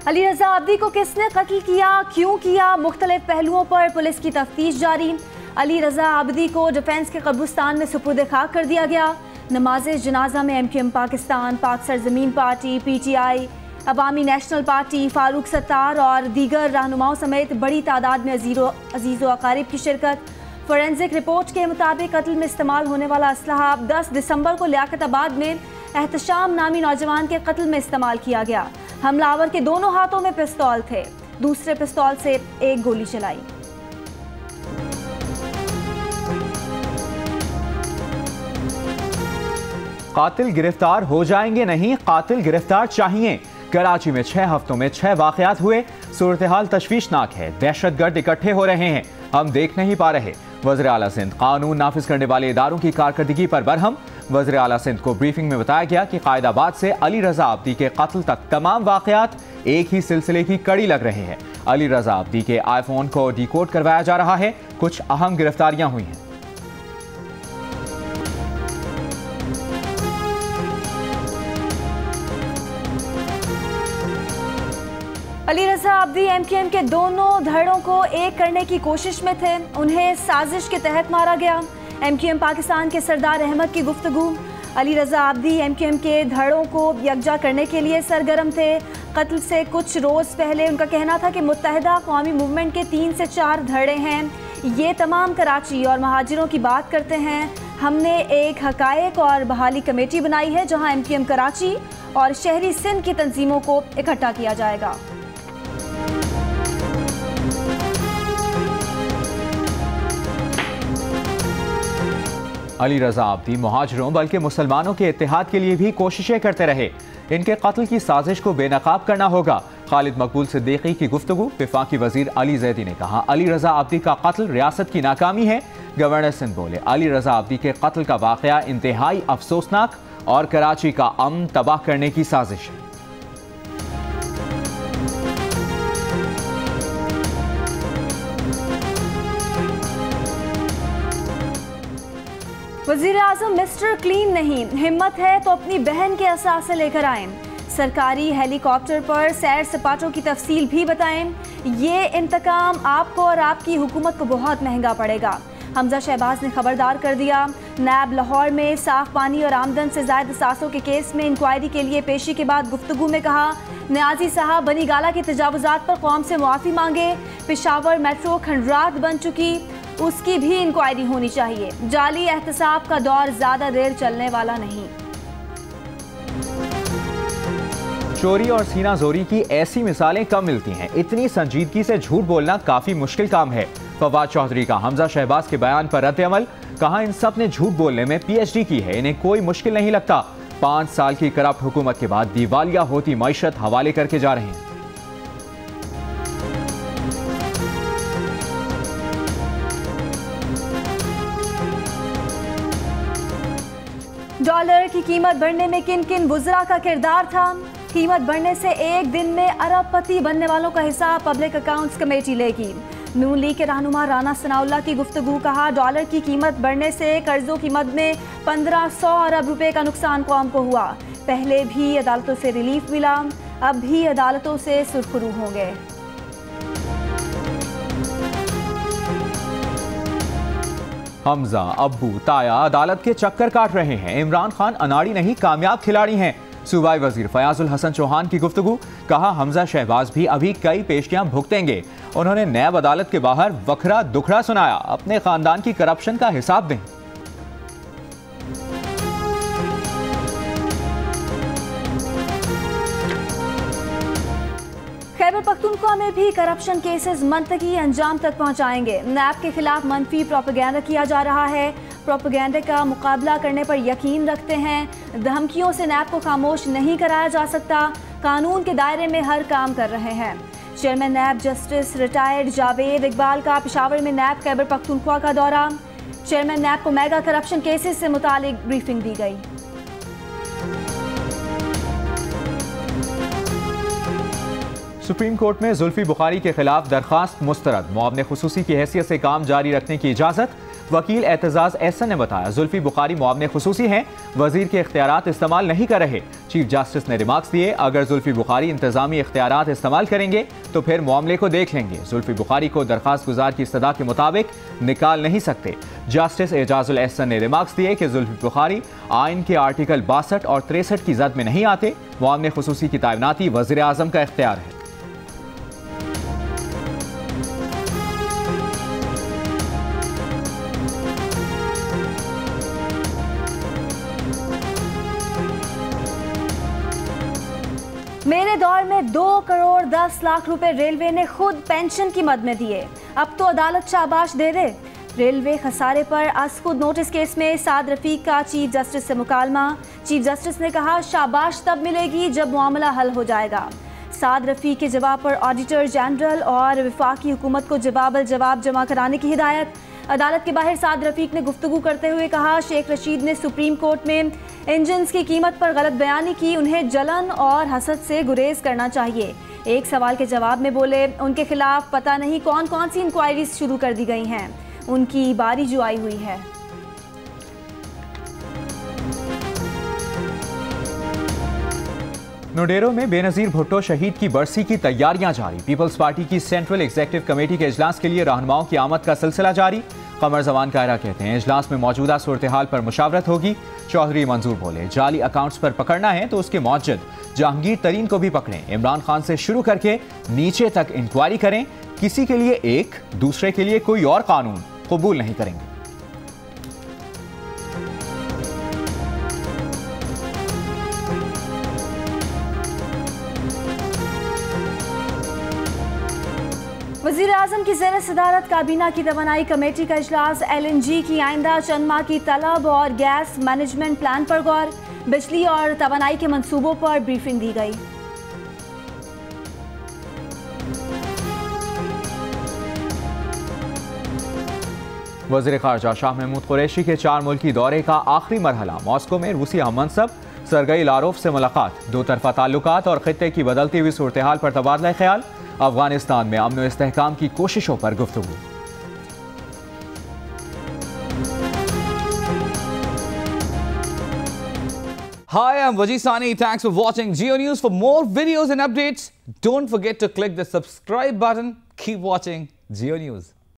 अली रजा Abdi को किसने कत्ल किया, क्यों किया, मुख्तलिफ पहलुओं पर पुलिस की तफ्तीश जारी। अली रजा आब्दी को डिफेंस के कब्रिस्तान में सुपुर्द खाक कर दिया गया। नमाज जनाजा में MQM पाकिस्तान, पाक सरजमीन पार्टी, PTI, अवामी नेशनल पार्टी, फारूक सत्तार और दीगर रहनुमाओं समेत बड़ी तादाद में अजीज़ व अकारिब की शिरकत। फोरेंसिक रिपोर्ट के मुताबिक कत्ल में इस्तेमाल होने वाला असलहा 10 दिसंबर को लियाकताबाद में एहतशाम नामी नौजवान के कत्ल में इस्तेमाल किया गया। हमलावर के दोनों हाथों में पिस्तौल थे, दूसरे पिस्तौल से एक गोली चलाई। कातिल गिरफ्तार हो जाएंगे नहीं, कातिल गिरफ्तार चाहिए। कराची में 6 हफ्तों में 6 वाकयात हुए। सूरत हाल तशवीशनाक है, दहशतगर्द इकट्ठे हो रहे हैं, हम देख नहीं पा रहे। वज़ीर आला सिंध कानून नाफिज करने वाले इदारों की कारकर्दगी पर बरहम। वज़ीर आला सिंध को ब्रीफिंग में बताया गया कि कायदाबाद से अली रजा आब्दी के कत्ल तक तमाम वाकयात एक ही सिलसिले की कड़ी लग रहे हैं। अली रजा आब्दी के आईफोन को डिकोड करवाया जा रहा है। कुछ अहम गिरफ्तारियां हुई हैं। अली रजा आब्दी MQM के दोनों धड़ों को एक करने की कोशिश में थे, उन्हें साजिश के तहत मारा गया। MQM पाकिस्तान के सरदार अहमद की गुफ्तगू। अली रजा आब्दी MQM के धड़ों को यकजा करने के लिए सरगर्म थे। कत्ल से कुछ रोज़ पहले उनका कहना था कि मुत्तहिदा कौमी मूवमेंट के 3 से 4 धड़े हैं, ये तमाम कराची और महाजिरों की बात करते हैं। हमने एक हकायक और बहाली कमेटी बनाई है जहाँ MQM कराची और शहरी सिंध की तंजीमों को इकट्ठा किया जाएगा। अली रजा आब्दी मुहाजिरों बल्कि मुसलमानों के इत्तेहाद के लिए भी कोशिशें करते रहे। इनके कत्ल की साजिश को बेनकाब करना होगा। खालिद मकबूल सिद्दीकी की गुफ्तगू। वफाकी वजीर अली जैदी ने कहा, अली रजा आब्दी का कत्ल रियासत की नाकामी है। गवर्नर सिंध बोले, अली रजा आब्दी के कत्ल का वाकया इंतहाई अफसोसनाक और कराची का अमन तबाह करने की साजिश है। वज़ीर आज़म मिस्टर क्लीन नहीं, हिम्मत है तो अपनी बहन के असासे लेकर आएं। सरकारी हेलीकॉप्टर पर सैर सपाटों की तफसील भी बताएं। ये इंतकाम आपको और आपकी हुकूमत को बहुत महंगा पड़ेगा। हमजा शहबाज ने खबरदार कर दिया। नैब लाहौर में साफ पानी और आमदन से ज़ायद असासों के केस में इंक्वायरी के लिए पेशी के बाद गुफ्तगू में कहा, न्याजी साहब बनी गाला के तजावुजात पर कौम से मुआफ़ी मांगे। पेशावर मेट्रो खंडरात बन चुकी, उसकी भी इंक्वायरी होनी चाहिए। जाली एहतसाब का दौर ज्यादा देर चलने वाला नहीं। चोरी और सीना जोरी की ऐसी मिसालें कम मिलती हैं। इतनी संजीदगी से झूठ बोलना काफी मुश्किल काम है। फवाद चौधरी का हमजा शहबाज के बयान पर रद्द अमल। कहा, इन सब ने झूठ बोलने में PhD की है, इन्हें कोई मुश्किल नहीं लगता। 5 साल की करप्ट हुकूमत के बाद दिवालिया होती मईशत हवाले करके जा रहे हैं। डॉलर की कीमत बढ़ने में किन किन वुज़रा का किरदार था। कीमत बढ़ने से एक दिन में अरबपति बनने वालों का हिसाब पब्लिक अकाउंट्स कमेटी लेगी। नून लीग के रहनुमा राना सनाउल्लाह की गुफ्तगू। कहा, डॉलर की कीमत बढ़ने से कर्जों की मद में 1500 अरब रुपए का नुकसान कौम को हुआ। पहले भी अदालतों से रिलीफ मिला, अब भी अदालतों से सुरखरू होंगे। हमजा, अब्बू, ताया अदालत के चक्कर काट रहे हैं। इमरान खान अनाड़ी नहीं, कामयाब खिलाड़ी हैं। सूबाई वजीर फयाजुल हसन चौहान की गुफ्तगू। कहा, हमजा शहबाज भी अभी कई पेशियां भुगतेंगे। उन्होंने नैब अदालत के बाहर वखरा दुखड़ा सुनाया। अपने खानदान की करप्शन का हिसाब दें। खैबर पख्तूनख्वा में भी करप्शन केसेस मंतकी अंजाम तक पहुंचाएंगे। नैब के खिलाफ मनफी प्रोपेगेंडा किया जा रहा है। प्रोपेगेंडे का मुकाबला करने पर यकीन रखते हैं। धमकियों से नैब को खामोश नहीं कराया जा सकता। कानून के दायरे में हर काम कर रहे हैं। चेयरमैन नैब जस्टिस रिटायर्ड जावेद इकबाल का पेशावर में नैब खैबर पख्तूनख्वा का दौरा। चेयरमैन नैब को मेगा करप्शन केसेस से मुतालिक ब्रीफिंग दी गई। सुप्रीम कोर्ट में जुल्फी बुखारी के खिलाफ दरखास्त मुस्तरद। मुआवने खुसूसी की हैसियत से काम जारी रखने की इजाजत। वकील एतजाज एहसन ने बताया जुल्फी बुखारी मुआवने खुसूसी हैं, वजीर के इख्तियारात इस्तेमाल नहीं कर रहे। चीफ जस्टिस ने रिमार्क्स दिए, अगर जुल्फी बुखारी इंतजामी इख्तियारात इस्तेमाल करेंगे तो फिर मामले को देख लेंगे। जुल्फी बुखारी को दरखास्त गुजार की इस्तदा के मुताबिक निकाल नहीं सकते। जस्टिस एजाजुल एहसन ने रिमार्क्स दिए कि जुल्फी बुखारी आइन के आर्टिकल 62 और 63 की जद में नहीं आते। मुआवने खुसूसी की तैनाती वज़ीर आज़म का इख्तियार है। मेरे दौर में 2 करोड़ 10 लाख रुपए रेलवे ने खुद पेंशन की मद में दिए, अब तो अदालत शाबाश दे दे। रेलवे खसारे पर आज खुद नोटिस केस में साद रफीक का चीफ जस्टिस से मुकालमा। चीफ जस्टिस ने कहा शाबाश तब मिलेगी जब मामला हल हो जाएगा। साद रफीक के जवाब पर ऑडिटर जनरल और वफाकी हुकूमत को जवाब जमा कराने की हिदायत। अदालत के बाहर साद रफीक ने गुफ्तगू करते हुए कहा शेख रशीद ने सुप्रीम कोर्ट में इंजन्स की कीमत पर गलत बयानी की, उन्हें जलन और हसद से गुरेज करना चाहिए। एक सवाल के जवाब में बोले उनके खिलाफ पता नहीं कौन कौन सी इंक्वायरीज शुरू कर दी गई हैं, उनकी बारी जो आई हुई है। नोडेरो में बेनजीर भुट्टो शहीद की बरसी की तैयारियां जारी। पीपल्स पार्टी की सेंट्रल एग्जीक्यूटिव कमेटी के इजलास के लिए रहनुमाओं की आमद का सिलसिला जारी। कमर जमान कायरा कहते हैं इजलास में मौजूदा सूरत हाल पर मुशावरत होगी। चौधरी मंजूर बोले जाली अकाउंट्स पर पकड़ना है तो उसके मौजूद जहांगीर तरीन को भी पकड़ें। इमरान खान से शुरू करके नीचे तक इंक्वायरी करें। किसी के लिए एक, दूसरे के लिए कोई और कानून कबूल नहीं करेंगे। वज़ीर आज़म की ज़ेर सदारत काबीना की तवानाई कमेटी का इजलास। LNG की आइंदा चंद माह की तलब और गैस मैनेजमेंट प्लान पर गौर। बिजली और तवानाई के मंसूबों पर ब्रीफिंग दी गई। वज़ीर ख़ारजा शाह महमूद कुरैशी के 4 मुल्की दौरे का आखिरी मरहला। मॉस्को में रूसी हम मनसब सरगई लारोफ से मुलाकात। 2 तरफ़ा ताल्लुकात और खित्ते की बदलती हुई सूरत हाल पर तबादला ख्याल। अफगानिस्तान में अमन व इस्तेहकाम की कोशिशों पर गुफ्तगू। Hi, I'm Wajid Sani. Thanks for watching Geo News. For more videos and updates, don't forget to click the subscribe button. Keep watching Geo News.